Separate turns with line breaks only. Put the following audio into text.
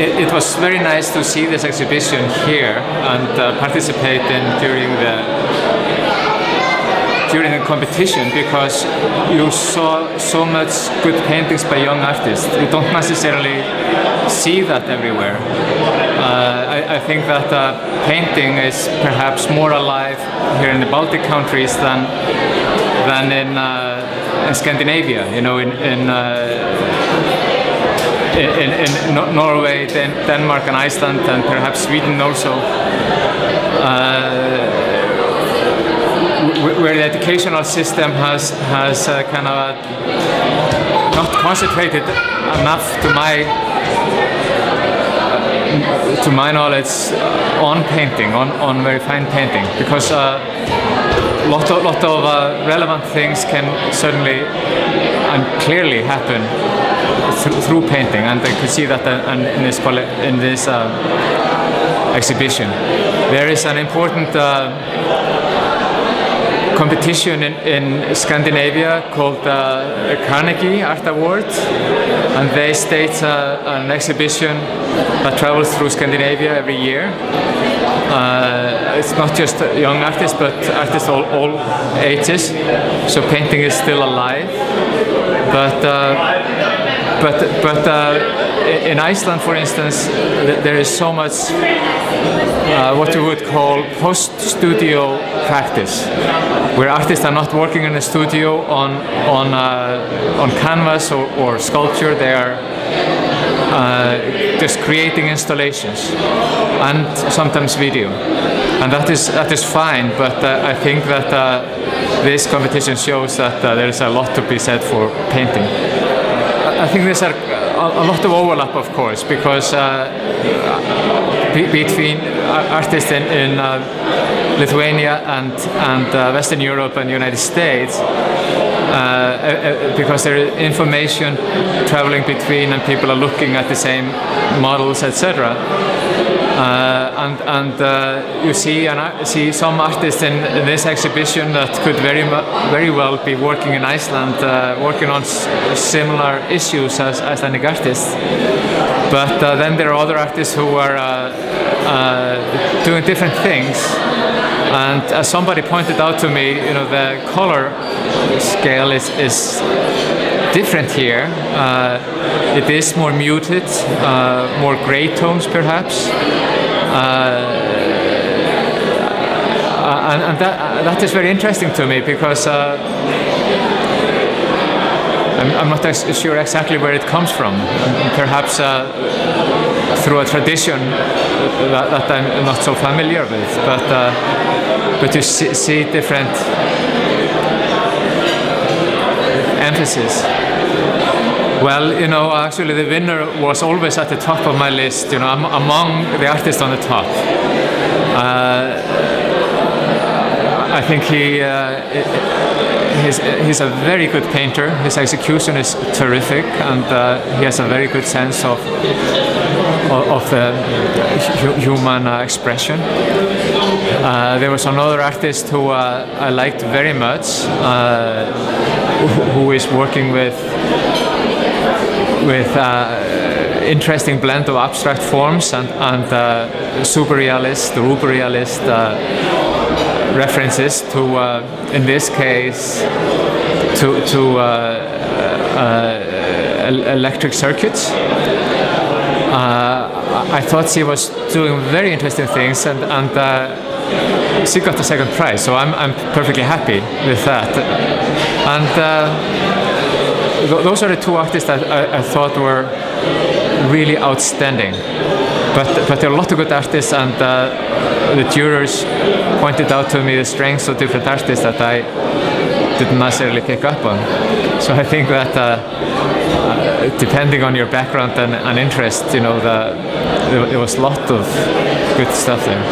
it was very nice to see this exhibition here and participate in during the competition, because you saw so much good paintings by young artists. You don't necessarily see that everywhere. I think that painting is perhaps more alive here in the Baltic countries than in Scandinavia. You know, in Norway, Denmark, and Iceland, and perhaps Sweden also. Where the educational system has kind of not concentrated enough, to my knowledge, on painting, on very fine painting, because a lot of relevant things can certainly and clearly happen through painting, and I could see that in this exhibition. There is an important competition in Scandinavia called Carnegie Art Award, and they stage an exhibition that travels through Scandinavia every year. It's not just young artists, but artists all ages, so painting is still alive. But in Iceland, for instance, there is so much what you would call post-studio practice, where artists are not working in a studio on canvas or sculpture. They are just creating installations and sometimes video, and that is fine. But I think that this competition shows that there is a lot to be said for painting. I think there's a lot of overlap, of course, because between artists in Lithuania and Western Europe and United States, because there is information traveling between and people are looking at the same models, etc. You see some artists in this exhibition that could very well be working in Iceland, working on similar issues as Icelandic artists. But then there are other artists who are doing different things. And as somebody pointed out to me, you know, the color scale is different here. It is more muted, more gray tones perhaps. And that is very interesting to me, because I'm not sure exactly where it comes from. Perhaps through a tradition that I'm not so familiar with, but you see different emphasis. Well, you know, actually the winner was always at the top of my list, you know, among the artists on the top. I think he's a very good painter. His execution is terrific, and he has a very good sense of the human expression. There was another artist who I liked very much, who is working with interesting blend of abstract forms and superrealist, ruborealist references to, in this case, to electric circuits. I thought she was doing very interesting things, and she got the second prize, so I'm perfectly happy with that. And those are the two artists that I thought were really outstanding. But there are a lot of good artists, and the jurors pointed out to me the strengths of different artists that I didn't necessarily pick up on. So I think that depending on your background and interest, you know, there was a lot of good stuff there.